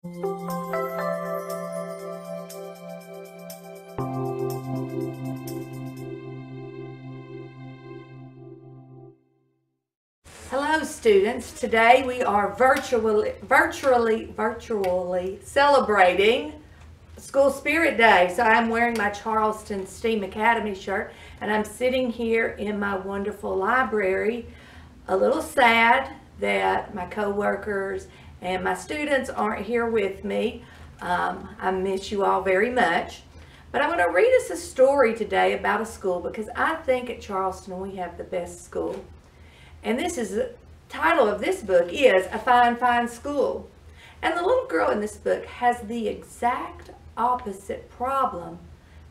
Hello students, today we are virtually celebrating School Spirit Day. So I'm wearing my Charleston STEAM Academy shirt and I'm sitting here in my wonderful library, a little sad that my co-workers and my students aren't here with me. I miss you all very much. But I'm going to read us a story today about a school because I think at Charleston we have the best school. And the title of this book is A Fine, Fine School. And the little girl in this book has the exact opposite problem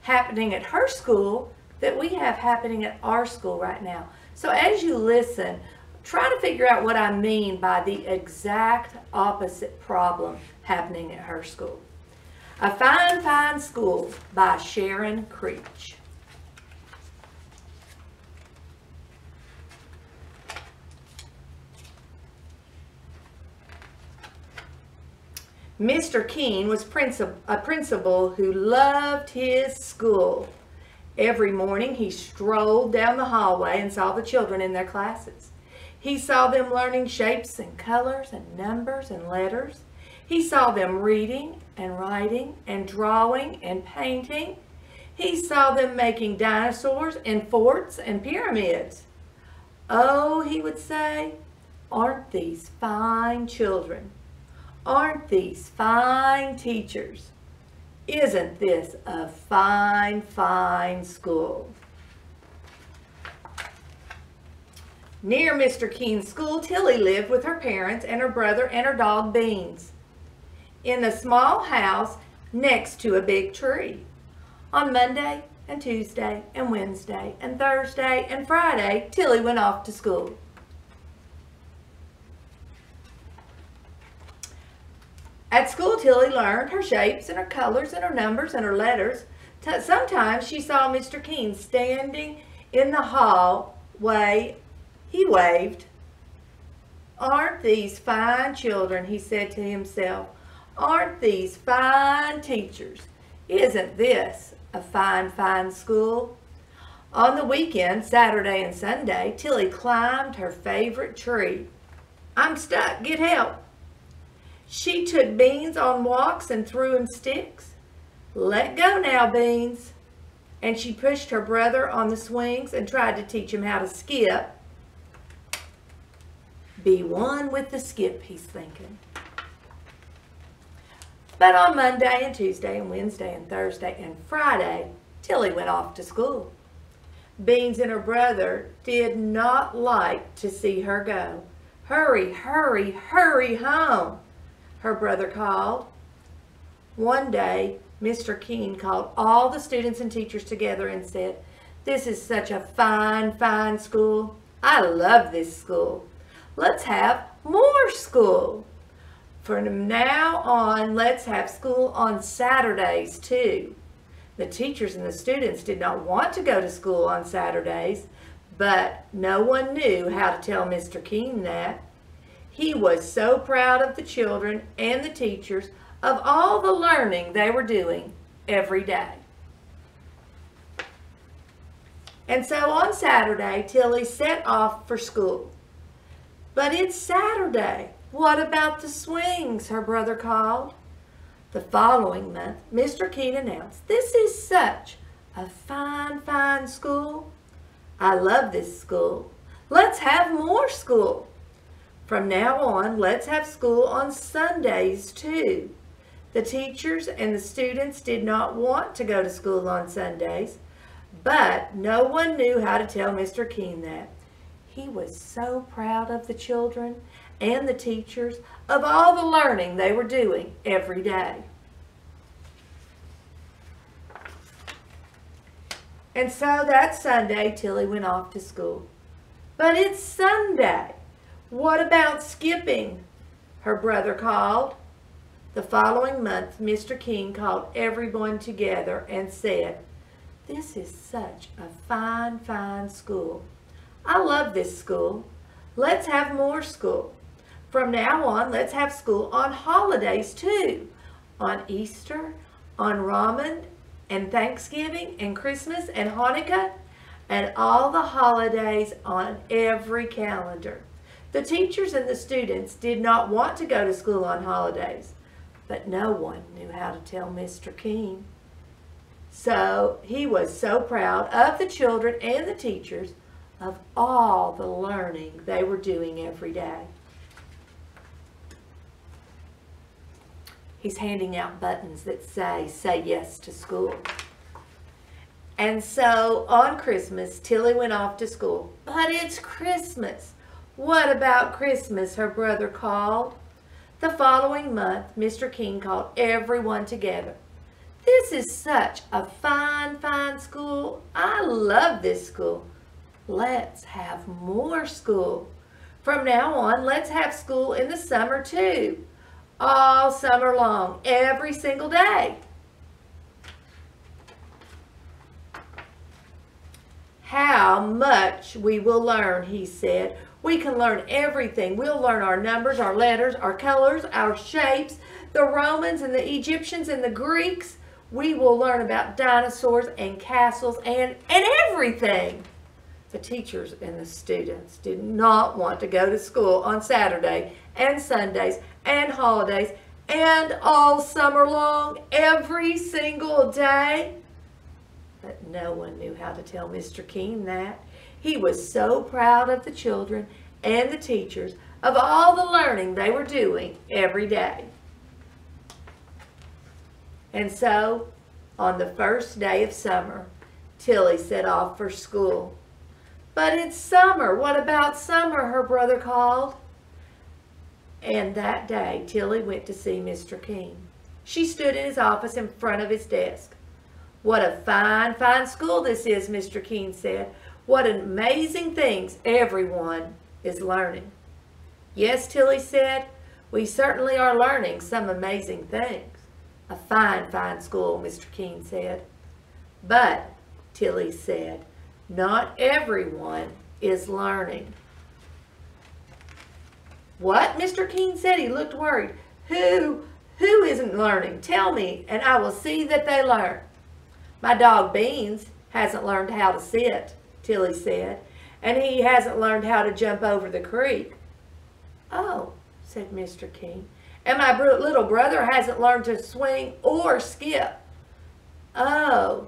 happening at her school that we have happening at our school right now. So as you listen, try to figure out what I mean by the exact opposite problem happening at her school. A Fine, Fine School by Sharon Creech. Mr. Keene was a principal who loved his school. Every morning he strolled down the hallway and saw the children in their classes. He saw them learning shapes and colors and numbers and letters. He saw them reading and writing and drawing and painting. He saw them making dinosaurs and forts and pyramids. Oh, he would say, aren't these fine children? Aren't these fine teachers? Isn't this a fine, fine school? Near Mr. Keene's school, Tilly lived with her parents and her brother and her dog Beans in a small house next to a big tree. On Monday and Tuesday and Wednesday and Thursday and Friday, Tilly went off to school. At school, Tilly learned her shapes and her colors and her numbers and her letters. Sometimes she saw Mr. Keene standing in the hallway. He waved. Aren't these fine children, he said to himself. Aren't these fine teachers? Isn't this a fine, fine school? On the weekend, Saturday and Sunday, Tilly climbed her favorite tree. I'm stuck, get help. She took Beans on walks and threw him sticks. Let go now, Beans. And she pushed her brother on the swings and tried to teach him how to skip. Be one with the skip, he's thinking. But on Monday and Tuesday and Wednesday and Thursday and Friday, Tilly went off to school. Beans and her brother did not like to see her go. Hurry, hurry, hurry home, her brother called. One day, Mr. Keene called all the students and teachers together and said, "This is such a fine, fine school. I love this school. Let's have more school. From now on, let's have school on Saturdays too." The teachers and the students did not want to go to school on Saturdays, but no one knew how to tell Mr. Keene that. He was so proud of the children and the teachers of all the learning they were doing every day. And so on Saturday, Tilly set off for school. But it's Saturday. What about the swings? Her brother called. The following month, Mr. Keene announced, "This is such a fine, fine school. I love this school. Let's have more school. From now on, let's have school on Sundays too." The teachers and the students did not want to go to school on Sundays, but no one knew how to tell Mr. Keene that. He was so proud of the children and the teachers of all the learning they were doing every day. And so that Sunday, Tilly went off to school. But it's Sunday. What about skipping? Her brother called. The following month, Mr. Keene called everyone together and said, "This is such a fine, fine school. I love this school. Let's have more school. From now on, let's have school on holidays too. On Easter, on Ramadan, and Thanksgiving, and Christmas, and Hanukkah, and all the holidays on every calendar. The teachers and the students did not want to go to school on holidays, but no one knew how to tell Mr. King. So he was so proud of the children and the teachers of all the learning they were doing every day. He's handing out buttons that say yes to school. And so on Christmas, Tilly went off to school. But it's Christmas. What about Christmas? Her brother called. The following month, Mr. King called everyone together. This is such a fine, fine school. I love this school. Let's have more school. From now on, let's have school in the summer too. All summer long, every single day. How much we will learn, he said. We can learn everything. We'll learn our numbers, our letters, our colors, our shapes, the Romans and the Egyptians and the Greeks. We will learn about dinosaurs and castles and everything. The teachers and the students did not want to go to school on Saturday and Sundays and holidays and all summer long, every single day. But no one knew how to tell Mr. King that. He was so proud of the children and the teachers of all the learning they were doing every day. And so, on the first day of summer, Tilly set off for school. But it's summer. What about summer? Her brother called. And that day, Tilly went to see Mr. King. She stood in his office in front of his desk. What a fine, fine school this is, Mr. King said. What amazing things everyone is learning. Yes, Tilly said, we certainly are learning some amazing things. A fine, fine school, Mr. King said. But, Tilly said, not everyone is learning. What? Mr. King said. He looked worried. Who isn't learning? Tell me, and I will see that they learn. My dog Beans hasn't learned how to sit, Tilly said, and he hasn't learned how to jump over the creek. Oh, said Mr. King, and my little brother hasn't learned to swing or skip. Oh,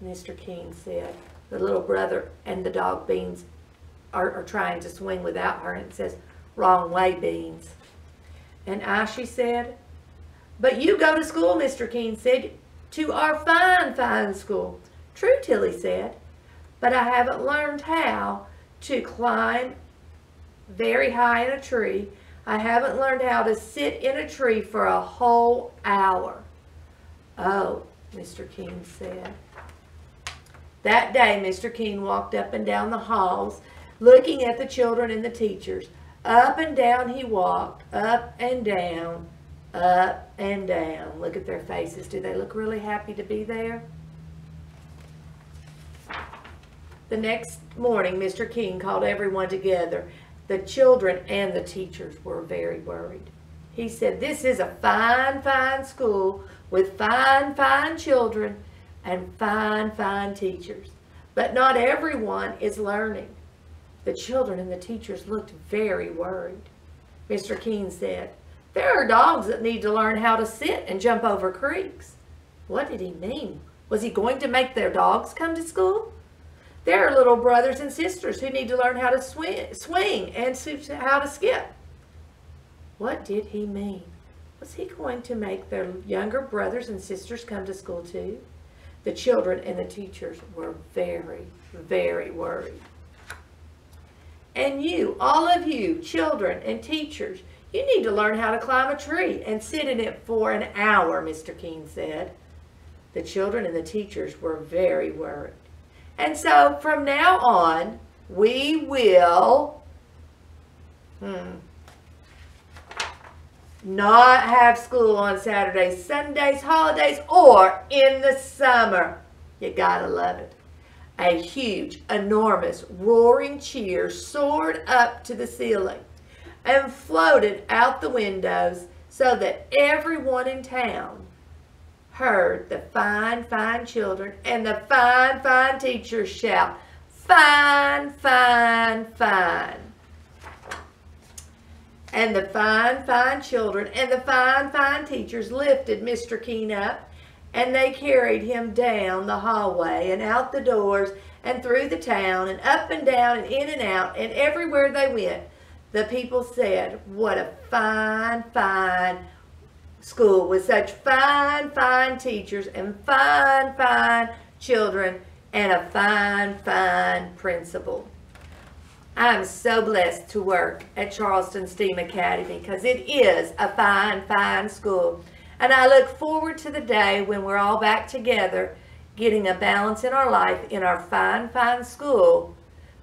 Mr. King said. The little brother and the dog Beans are trying to swing without her, and it says, wrong way, Beans. And I, she said, but you go to school, Mr. King said, to our fine, fine school. True, Tilly said, but I haven't learned how to climb very high in a tree. I haven't learned how to sit in a tree for a whole hour. Oh, Mr. King said. That day, Mr. King walked up and down the halls, looking at the children and the teachers. Up and down he walked, up and down, up and down. Look at their faces. Do they look really happy to be there? The next morning, Mr. King called everyone together. The children and the teachers were very worried. He said, this is a fine, fine school with fine, fine children and fine, fine teachers. But not everyone is learning. The children and the teachers looked very worried. Mr. King said, there are dogs that need to learn how to sit and jump over creeks. What did he mean? Was he going to make their dogs come to school? There are little brothers and sisters who need to learn how to swing and how to skip. What did he mean? Was he going to make their younger brothers and sisters come to school too? The children and the teachers were very, very worried. And you, all of you, children and teachers, you need to learn how to climb a tree and sit in it for an hour, Mr. King said. The children and the teachers were very worried. And so from now on, we will not have school on Saturdays, Sundays, holidays, or in the summer. You gotta love it. A huge, enormous, roaring cheer soared up to the ceiling. and floated out the windows so that everyone in town heard the fine, fine children and the fine, fine teachers shout, "Fine, fine, fine." And the fine, fine children and the fine, fine teachers lifted Mr. Keene up, and they carried him down the hallway and out the doors and through the town and up and down and in and out, and everywhere they went, the people said, "What a fine, fine school with such fine, fine teachers and fine, fine children and a fine, fine principal." I'm so blessed to work at Charleston STEAM Academy because it is a fine, fine school. And I look forward to the day when we're all back together, getting a balance in our life in our fine, fine school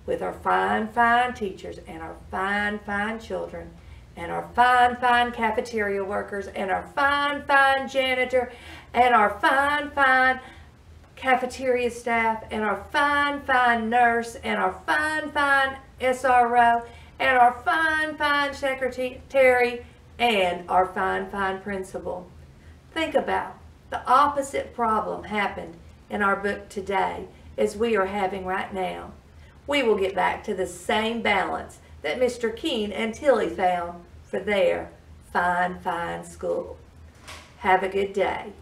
with our fine, fine teachers and our fine, fine children and our fine, fine cafeteria workers and our fine, fine janitor and our fine, fine cafeteria staff and our fine, fine nurse and our fine, fine SRO and our fine, fine secretary and our fine, fine principal. Think about the opposite problem happened in our book today as we are having right now. We will get back to the same balance that Mr. Keene and Tilly found for their fine, fine school. Have a good day.